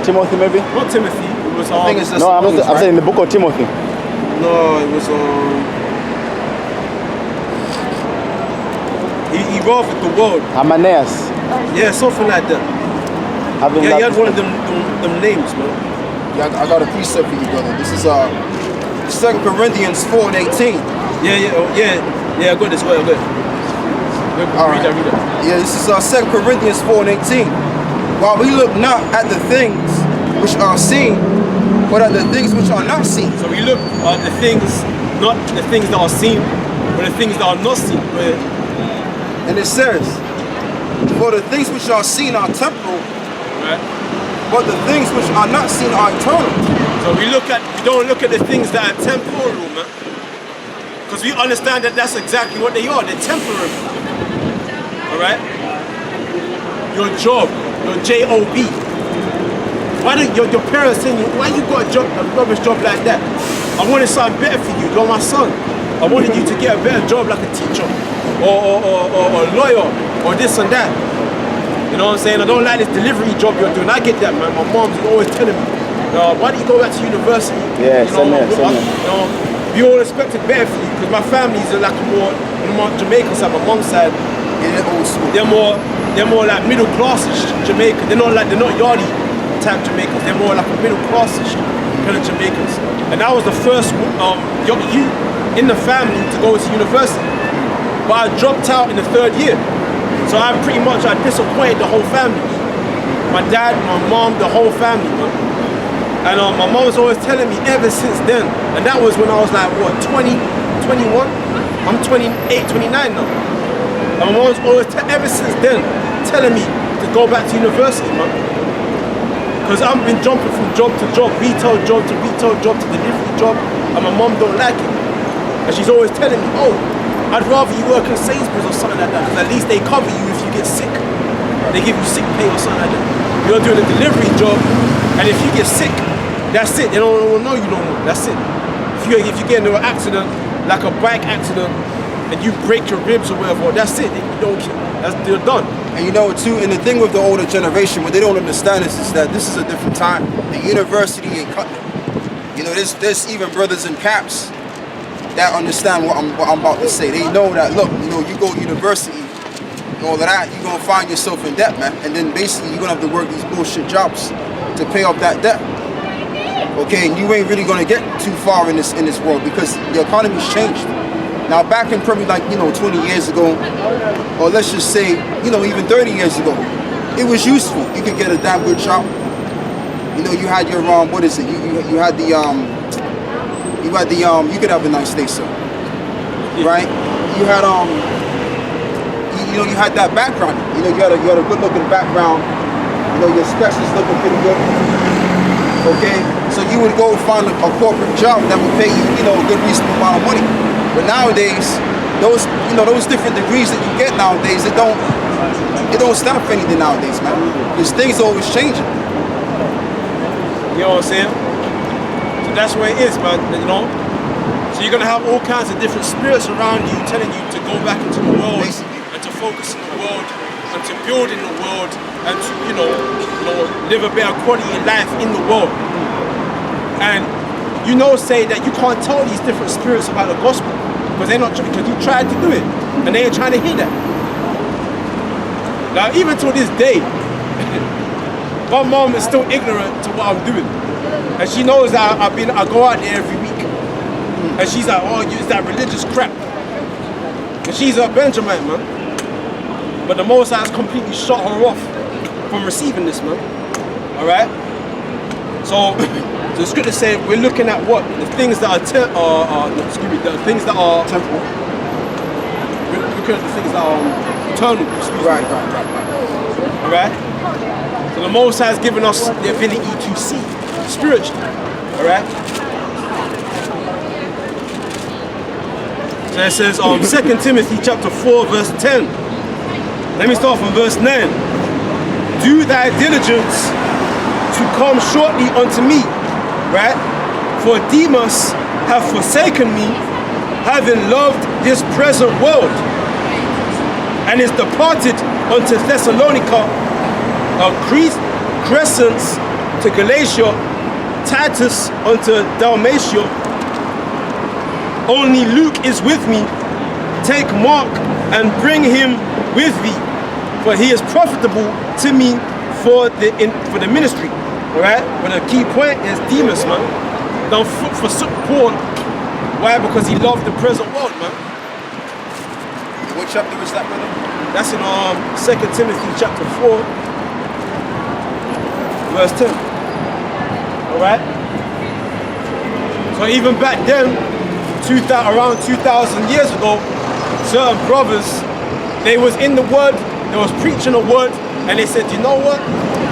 Timothy maybe? not Timothy. It was I think it's just No, I'm Romans, saying in the book of Timothy. no, it was he robbed the world. Amaneus. Yeah, something like that. Having Yeah, he had loved- one of them names, man. Yeah, I got a precept for you, brother. This is 2 Corinthians 4:18. Yeah, I got this, wait. All Read right. that. Yeah, this is 2 Corinthians 4:18. While we look not at the things which are seen, but at the things which are not seen. So we look at the things, not the things that are seen, but the things that are not seen. And it says, for the things which are seen are temporal, Right? but the things which are not seen are eternal. So we don't look at the things that are temporal, man. Because we understand that that's exactly what they are. They're temporary. Alright? Your job, your job. Why do your parents tell you, why you got a rubbish job like that? I wanted something better for you. You're my son. I wanted you to get a better job like a teacher or a lawyer or this and that. You know what I'm saying? I don't like this delivery job you're doing. I get that, man. My mom's always telling me, why don't you go back to university? Yeah, you know, same here. you know, we all expected better for you because my family's like more Jamaican side, my mom's side. Yeah, they're old school. They're more like middle classish Jamaican. They're not yardie type Jamaicans. They're more like a middle classish kind of Jamaicans. And I was the first youth in the family to go to university. But I dropped out in the 3rd year. So I disappointed the whole family. My dad, my mom, the whole family, man. And my mom was always telling me ever since then, and that was when I was like, what, 20, 21? I'm 28, 29 now. And my mom was always, ever since then, telling me to go back to university, man. Because I've been jumping from job to job, retail job to delivery job, and my mom don't like it. And she's always telling me, oh, I'd rather you work in Sainsbury's or something like that, because at least they cover you if you get sick. They give you sick pay or something like that. You're doing a delivery job, and if you get sick, that's it. They don't know you no more. That's it. If you get into an accident, like a bike accident, and you break your ribs or whatever, that's it. You don't care. They're done. And you know too, and the thing with the older generation, what they don't understand is that this is a different time. The university ain't cutting it. You know, there's even brothers in caps that understand what I'm about to say. They know that, look, you know, you go to university and all of that, you're gonna find yourself in debt, man. And then basically you're gonna have to work these bullshit jobs to pay off that debt. Okay, and you ain't really gonna get too far in this world because the economy's changed. Now back in probably like, you know, 20 years ago, or let's just say, you know, even 30 years ago, it was useful. You could get a damn good job. You know, you had your what is it? You had the you could have a nice day, sir. Right? You had you know, you had that background. You know, you had a good looking background. You know, your specs was looking pretty good. Okay? So you would go find a corporate job that would pay you, you know, a good reasonable amount of money. But nowadays, those different degrees that you get nowadays, it don't stand for anything nowadays, man. Because things are always changing. You know what I'm saying? So that's where it is, man, you know? So you're gonna have all kinds of different spirits around you telling you to go back into the world and to focus in the world and to build in the world and to, you know, live a better quality of life in the world. And you know, say that you can't tell these different spirits about the gospel because they're not, because you tried to do it and they ain't trying to hear that. Now, even to this day, my mom is still ignorant to what I'm doing, and she knows that I go out there every week, and she's like, "Oh, it's that religious crap," and she's a Benjamin, man. But the Most High has completely shut her off from receiving this, man. All right. So the scripture says we're looking at what the things that are the things that are temporal. We're looking at the things that are eternal. Right. All right. So the Most High has given us the ability to see spiritually. All right. So it says 2 Timothy chapter 4 verse 10. Let me start from verse 9. Do thy diligence to come shortly unto me, right? For Demas hath forsaken me, having loved this present world, and is departed unto Thessalonica, Crescens to Galatia, Titus unto Dalmatia. Only Luke is with me. Take Mark and bring him with thee, for he is profitable to me for the ministry. All right, but the key point is Demas, man. Don't forsook Paul. Why? Because he loved the present world, man. What chapter is that, brother? That's in 2 Timothy chapter 4, verse 10. All right. So even back then, around 2,000 years ago, certain brothers, they was in the word, they was preaching the word, and they said, you know what?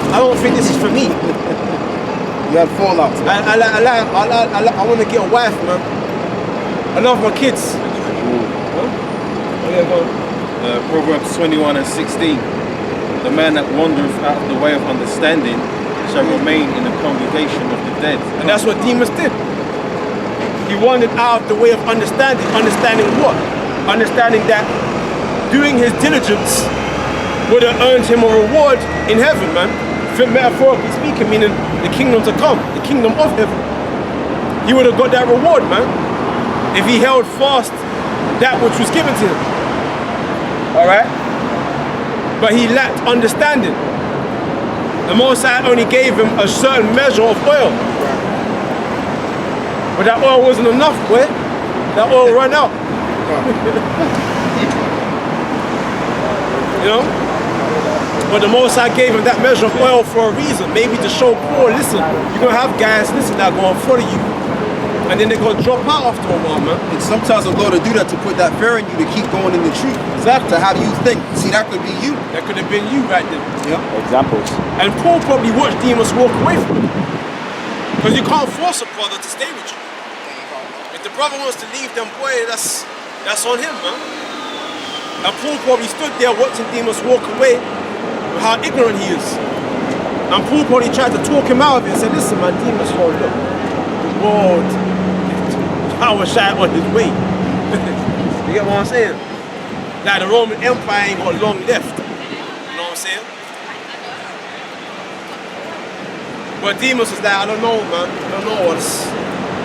I don't think this is for me. You had fallout. I want to get a wife, man. I love my kids. Proverbs 21 and 16. The man that wandereth out of the way of understanding shall remain in the congregation of the dead. And that's what Demas did. He wandered out of the way of understanding. Understanding what? Understanding that doing his diligence would have earned him a reward in heaven, man. Metaphorically speaking, meaning the kingdom to come, the kingdom of heaven. He would have got that reward, man, if he held fast that which was given to him. All right? But he lacked understanding. The Most High only gave him a certain measure of oil. But that oil wasn't enough, boy. That oil ran out. You know? But the Most High gave him that measure of oil for a reason. Maybe to show Paul, listen, you're going to have guys, listen, that are going to follow you. And then they're going to drop out after a while, man. And sometimes the Lord will do that to put that fear in you to keep going in the truth. Exactly. To have you think. See, that could be you. That could have been you right there. Yep. Examples. And Paul probably watched Demas walk away from him. Because you can't force a brother to stay with you. If the brother wants to leave, then boy, that's That's on him, man. And Paul probably stood there watching Demas walk away with how ignorant he is. And Paul probably tried to talk him out of it and said, listen man, Demas, oh look, the world, power shine on his way. You get what I'm saying? Like the Roman Empire ain't got long left. You know what I'm saying? But Demas was like, I don't know man, I don't know what's.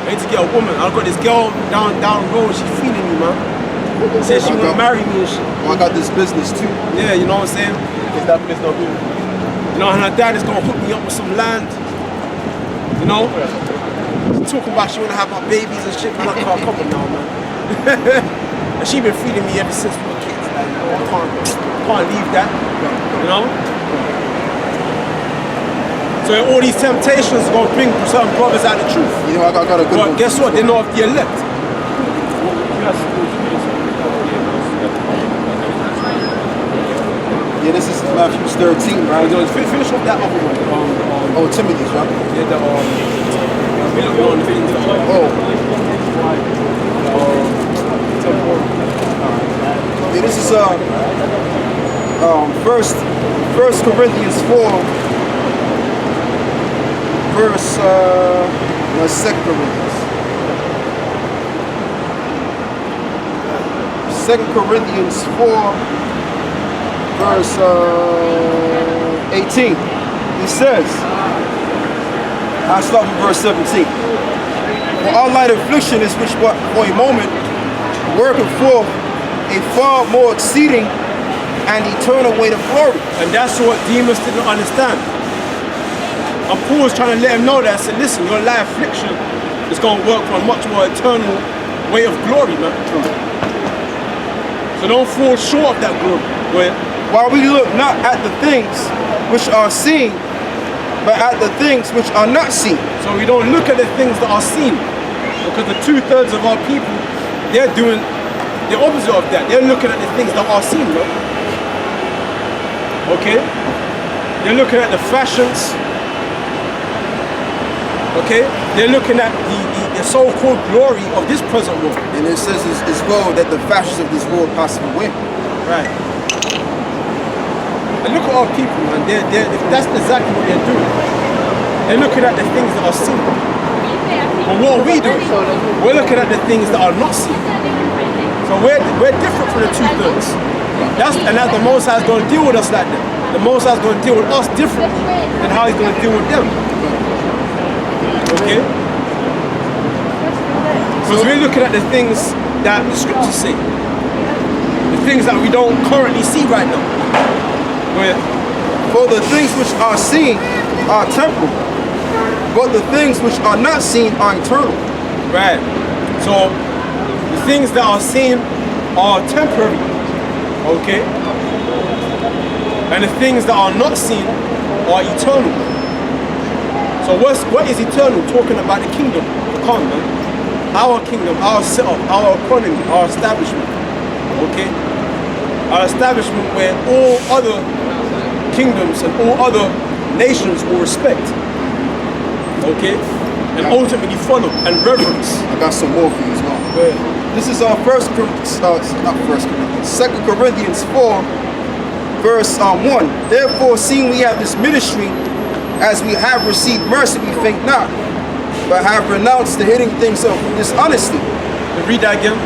I need to get a woman. I've got this girl down the road, she's feeling me, man. Said she wanna marry me and shit. I got this business too. Yeah, you know what I'm saying? Is that business not good? You know, and her dad is gonna hook me up with some land. You know? She's talking about she wanna have my babies and shit, man. I can't come on now, man. And she been feeding me ever since we were kids. Like, you know, I can't leave that. You know? So all these temptations are gonna bring certain brothers out of the truth. You know, I got a good But one. guess what? They're not of the elect. Yeah, this is Matthew 13, right? Finish off that other one. Oh, Timothy's, right? Yeah, the Oh. Yeah, this is First Corinthians 4, verse 2 Corinthians. 2 Corinthians 4, verse 18. It says, I start with verse 17. For our light affliction is which but for a moment worketh forth a far more exceeding and eternal weight of glory. And that's what Demas didn't understand. And Paul was trying to let him know that. I said, listen, your light affliction is going to work for a much more eternal way of glory, man. So don't fall short of that glory. While we look not at the things which are seen, but at the things which are not seen. So we don't look at the things that are seen. Because the 2/3 of our people, they're doing the opposite of that. They're looking at the things that are seen, bro. Okay? They're looking at the fashions. Okay? They're looking at the so-called glory of this present world. And it says as well that the fashions of this world pass away. Right. And look at our people, man. That's exactly what they're doing. They're looking at the things that are seen. But what are we doing? We're looking at the things that are not seen. So we're different from the 2/3. And that's the Most High is going to deal with us like that. The Most High is going to deal with us differently than how He's going to deal with them. Okay? Because we're looking at the things that the scriptures say. The things that we don't currently see right now. For the things which are seen are temporal, but the things which are not seen are eternal. Right. So the things that are seen are temporary. Okay? And the things that are not seen are eternal. So what is eternal? Talking about the kingdom to come, man. Our kingdom, our setup, our economy, our establishment. Okay? Our establishment where all other kingdoms and all other nations will respect. Okay? And ultimately follow and reverence. I got some more for you as well. This is our 2 Corinthians 4, verse 1. Therefore, seeing we have this ministry, as we have received mercy, we faint not, but have renounced the hidden things of dishonesty. Read that again.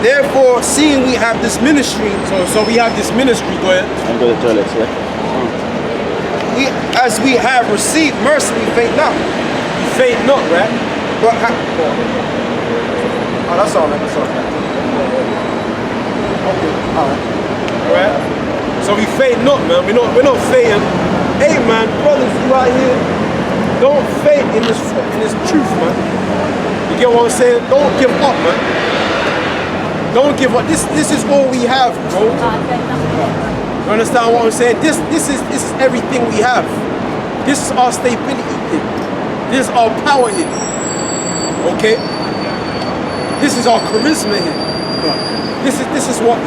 Therefore, seeing we have this ministry, so we have this ministry, go ahead. I'm going to the toilet, yeah? as we have received mercy, we faint not. You faint not, right? But oh, that's all right. That's all right. Okay. All right. All right. So we faint not, man. We're not fainting. Hey, man, brothers, you out here, don't faint in this truth, man. You get what I'm saying? Don't give up, man. Don't give up. This is all we have, bro. You understand what I'm saying? This is everything we have. This is our stability here. This is our power here. Okay? This is our charisma here. This is what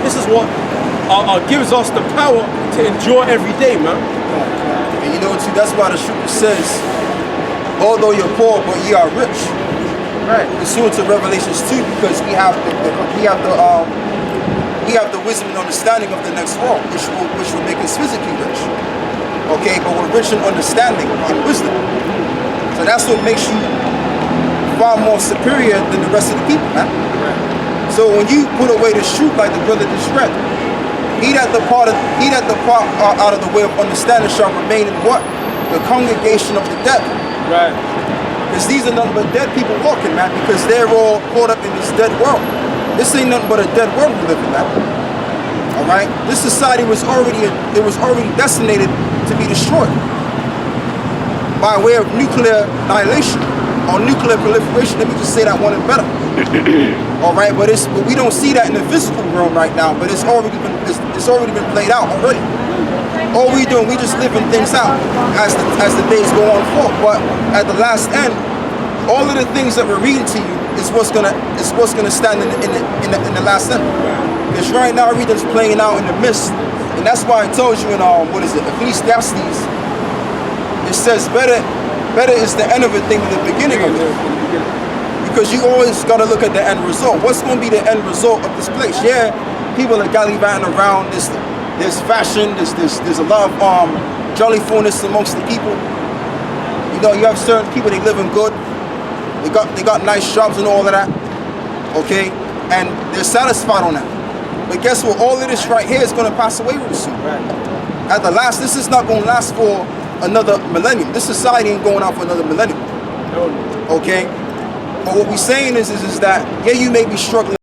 gives us the power to endure every day, man. And you know, too, that's why the scripture says, although you're poor, but ye are rich. Right. Pursuant to Revelations 2, because we have the wisdom and understanding of the next world, which will make us physically rich. Okay, but we're rich in understanding and wisdom. So that's what makes you far more superior than the rest of the people, man. So when you put away the truth, like the brother just read, he that depart out of the way of understanding shall remain in what? The congregation of the dead. Right. Because these are nothing but dead people walking, man, because they're all caught up in this dead world. This ain't nothing but a dead world we live in, man. All right? This society was already destinated to be destroyed by way of nuclear annihilation or nuclear proliferation. Let me just say that one and better. All right, but we don't see that in the physical realm right now. But it's already been played out already. All we doing, we just living things out as the days go on forth. But at the last end, all of the things that we're reading to you is what's gonna stand in the last end. Because right now everything's playing out in the mist, and that's why I told you in Ecclesiastes, it says better is the end of a thing than the beginning of it. Because you always got to look at the end result. What's going to be the end result of this place? Yeah, people are gallivanting around. There's fashion. There's a lot of jollyfulness amongst the people. You know, you have certain people, they living good. They got nice jobs and all of that. Okay, and they're satisfied on that. But guess what? All of this right here is going to pass away real soon. At the last, this is not going to last for another millennium. This society ain't going out for another millennium. Okay. But what we're saying is that, yeah, you may be struggling